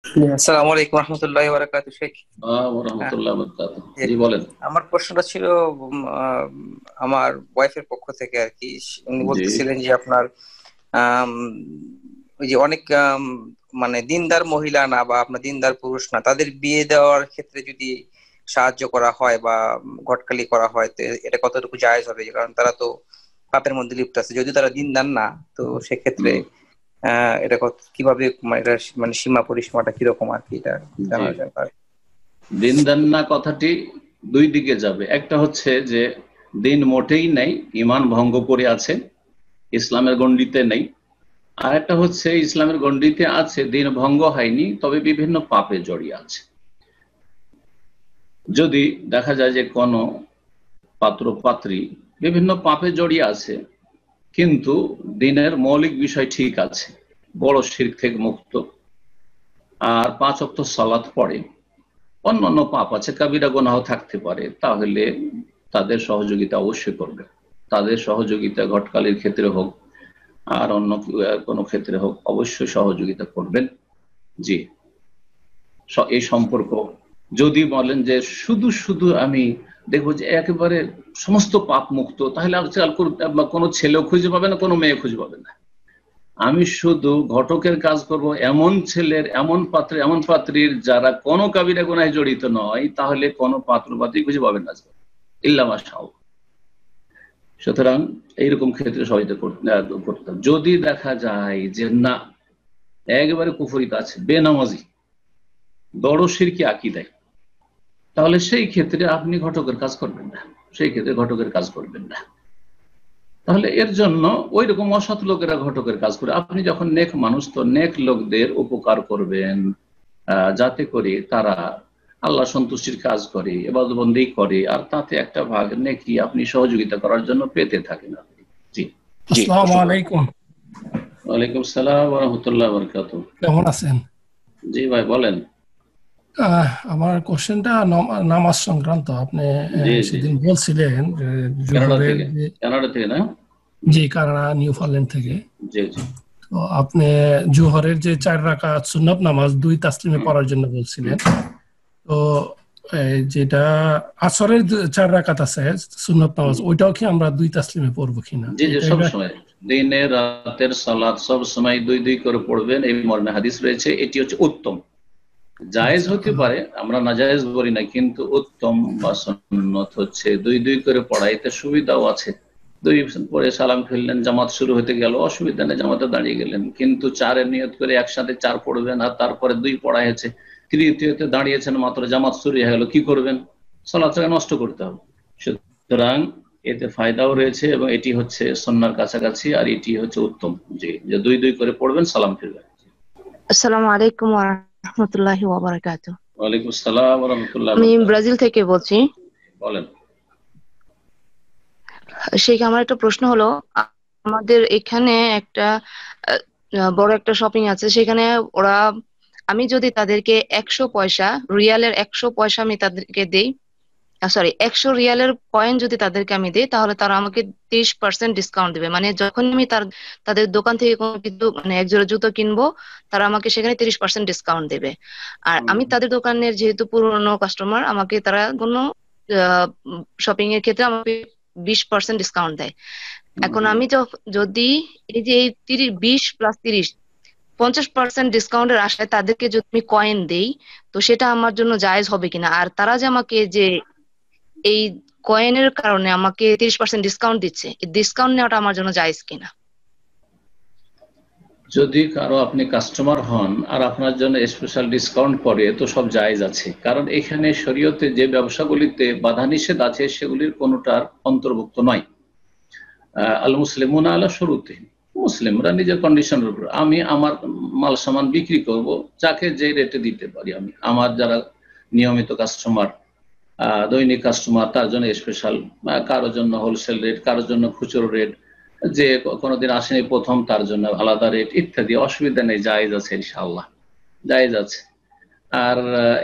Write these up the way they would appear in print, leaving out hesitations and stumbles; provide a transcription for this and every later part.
আসসালামু আলাইকুম রহমতুল্লাহি ওয়া বারাকাতুহু শেখ। আহ, রহমতুল্লাহ বরকাতুহ। যে জি বলেন। আমার প্রশ্নটা ছিল আমার ওয়াইফের পক্ষ থেকে আর কি। উনি জি বলতেছিলেন যে আপনার আম, ওই যে অনেক মানে দিনদার মহিলা না বা আপনার দিনদার পুরুষ না, তাদের বিয়ে দেওয়ার ক্ষেত্রে যদি সাহায্য করা হয় বা ঘটকালি করা হয়, তো এটা কতটুকু জায়েজ হবে? কারণ তারা তো পাপের মধ্যে লিপ্ত আছে, যদি তারা দিনদার না। তো সেক্ষেত্রে হুম, এটা কিভাবে, মানে এটা মানে সীমা পরিসীমাটা কিরকম আর কি, এটা জি জানার জন্য। দিন দেন না কথাটি দুই দিকে যাবে। একটা হচ্ছে যে দিন মোটেই নেই, ইমান ভঙ্গ করে আছে, ইসলামের গণ্ডিতে নেই। আর একটা হচ্ছে ইসলামের গণ্ডিতে আছে, দিন ভঙ্গ হয়নি, তবে বিভিন্ন পাপে জড়িয়ে আছে। যদি দেখা যায় যে কোনো পাত্র পাত্রী বিভিন্ন পাপে জড়িয়ে আছে, কিন্তু দিনের মৌলিক বিষয় ঠিক আছে, বড় শিরক থেকে মুক্ত, আর 5 ওয়াক্ত সালাত পড়ে, অন্যান্য পাপ আছে, কাবিরা গুনাহ থাকতে পারে, তাহলে তাদের সহযোগিতা অবশ্যই করবে। তাদের সহযোগিতা ঘটকালির ক্ষেত্রে হোক আর অন্য কোনো ক্ষেত্রে হোক, অবশ্যই সহযোগিতা করবেন। জি, এই সম্পর্ক যদি বলেন যে শুধু শুধু আমি দেখবো যে একেবারে সমস্ত পাপ মুক্ত, তাহলে আজকাল কোনো ছেলেও খুঁজে পাবে না, কোনো মেয়ে খুঁজে পাবে না। আমি শুধু ঘটকের কাজ করব এমন ছেলের, এমন পাত্র, এমন পাত্রীর যারা কোনো কাবিরা গুনাহে জড়িত নয়, তাহলে কোনো পাত্র পাত্রী খুঁজে পাবেন না ইল্লা মাশাআল্লাহ। সুতরাং এইরকম ক্ষেত্রে সহযোগিতা করতে হবে। যদি দেখা যায় যে না, একেবারে কুফরি কাজ, বেনামাজি, বড় শিরকি আকীদায়, তাহলে সেই ক্ষেত্রে আপনি ঘটকের কাজ করবেন না, সেই ক্ষেত্রে ঘটকের কাজ করবেন না। তাহলে এর জন্য ওই রকম অসৎ লোকেরা ঘটকের কাজ করে, আপনি যখন নেক মানুষ, তো নেক লোকদের উপকার করবেন, যাতে করে তারা আল্লাহ সন্তুষ্টির কাজ করে, ইবাদতবন্দেগি করে, আর তাতে একটা ভাগ নেকি আপনি সহযোগিতা করার জন্য পেতে থাকেন আপনি। জি। জি, আসসালামু প্রশ্ন করুন। আলাইকুম। ওয়ালাইকুম সালাম ওয়া রাহমাতুল্লাহি ওয়া বারাকাতুহু। কেমন আছেন? জি ভাই বলেন। আমার কোশ্চেনটা নামাজ সংক্রান্ত। আপনি জি জি সেদিন জি বলছিলেন যে কানাডা জোহরের থেকে, যে, কানাডা থেকে না? জি কানাডা নিউ ফারল্যান্ড থেকে। জি জি। তো আপনি জোহরের যে 4 রাকাত সুন্নত নামাজ 2 তাসলিমে হুম পড়ার জন্য হুম। বলছিলেন। তো যেটা আসরের 4 রাকাত আছে সুন্নত নামাজ, ওইটাও কি আমরা 2 তাসলিমে পড়বো কিনা জি জি, এটা সব এটা সময় দিনে রাতের সালাত সব সময় দুই দুই করে পড়বেন, এই মর্মে হাদিস রয়েছে। এটি হচ্ছে উত্তম। জায়েজ আচ্ছা হতে পারে, আমরা নাজায়েজ বলি না, কিন্তু উত্তম বা সুন্নত হচ্ছে দুই দুই করে পড়া। এতে সুবিধাও আছে। দুই পরে সালাম ফেললেন, জামাত শুরু হতে গেল, অসুবিধা নেই, জামাতে দাঁড়িয়ে গেলেন। কিন্তু চারের নিয়ত করে একসাথে 4 পড়বেন, আর তারপরে 2 পড়া হয়েছে, তৃতীয়তে দাঁড়িয়েছেন মাত্র, জামাত শুরু হয়ে গেল, কি করবেন? সালাতটাকে নষ্ট করতে হবে। সুতরাং এতে ফায়দাও রয়েছে, এবং এটি হচ্ছে সুন্নাহর কাছাকাছি, আর এটি হচ্ছে উত্তম। জি, যে দুই দুই করে পড়বেন, সালাম ফিরবেন। আসসালামু আলাইকুম ওয়া রাহমাতুল্লাহি ওয়া বারাকাতুহু। ওয়ালাইকুম আসসালাম ওয়া রাহমাতুল্লাহি ওয়া আমি বারাকাতুহু। ব্রাজিল থেকে বলছি। বলেন। শেখ, আমার একটা প্রশ্ন হলো, আমাদের এখানে একটা বড় একটা শপিং আছে, সেখানে ওরা, আমি যদি তাদেরকে 100 পয়সা, রিয়ালের 100 পয়সা আমি তাদেরকে দেই, সরি 100 রিয়ালের কয়েন যদি তাদেরকে আমি দিই, তাহলে তারা আমাকে 30% ডিসকাউন্ট দিবে। মানে যখন আমি তাদের দোকান থেকে কোনো কিছু, মানে একজোড়া জুতো কিনবো, তারা আমাকে সেখানে 30% ডিসকাউন্ট দেবে। আর আমি তাদের দোকানের যেহেতু পুরনো কাস্টমার, আমাকে তারা কোনো শপিং এর ক্ষেত্রে আমাকে 20% ডিসকাউন্ট দেয়। এখন আমি যদি এই যে 20 + 30 50% ডিসকাউন্টের আশায় তাদেরকে যদি আমি কয়েন দেই, তো সেটা আমার জন্য জায়েজ হবে কিনা? আর তারা যে আমাকে যে এই কয়েনের কারণে আমাকে 30% ডিসকাউন্ট দিচ্ছে, এই ডিসকাউন্ট নেওয়াটা আমার জন্য জায়েজ কিনা? যদি কারো আপনি কাস্টমার হন আর আপনার জন্য স্পেশাল ডিসকাউন্ট করে, তো সব জায়েজ আছে। কারণ এখানে শরীয়তে যে ব্যবসাগুলিতে বাধা নিষেধ আছে, সেগুলির কোনোটার অন্তর্ভুক্ত নয়। আল মুসলিমুনা আলা শুরুতে, মুসলিমরা নিজের কন্ডিশনের উপর। আমি আমার মাল সামান বিক্রি করব, যাকে যে রেটে দিতে পারি আমি। আমার যারা নিয়মিত কাস্টমার, দৈনিক কাস্টমার, তার জন্য স্পেশাল, কারোর জন্য হোলসেল রেট, কারোর জন্য খুচরো রেট, যে কোনোদিন আসেনি প্রথম তার জন্য আলাদা রেট ইত্যাদি। অসুবিধা নেই, জায়েজ আছে, ইনশাআল্লাহ জায়েজ আছে। আর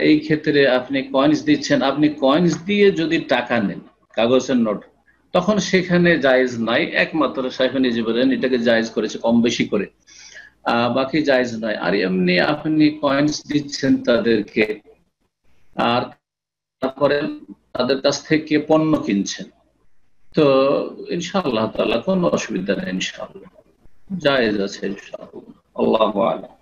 এই ক্ষেত্রে আপনি কয়েন্স দিচ্ছেন, আপনি কয়েন্স দিয়ে যদি টাকা নেন, কাগজের নোট, তখন সেখানে জায়েজ নাই। একমাত্র শাইখ নিজে বলেন এটাকে জায়েজ করেছে কম বেশি করে। বাকি জায়েজ নয়। আর এমনি আপনি কয়েন্স দিচ্ছেন তাদেরকে, আর তারপরে তাদের কাছ থেকে পণ্য কিনছেন, তো ইনশাআল্লাহ তাআলা কোনো অসুবিধা নেই, ইনশাআল্লাহ জায়েজ আছে ইনশাআল্লাহ। আল্লাহু আ'লাম।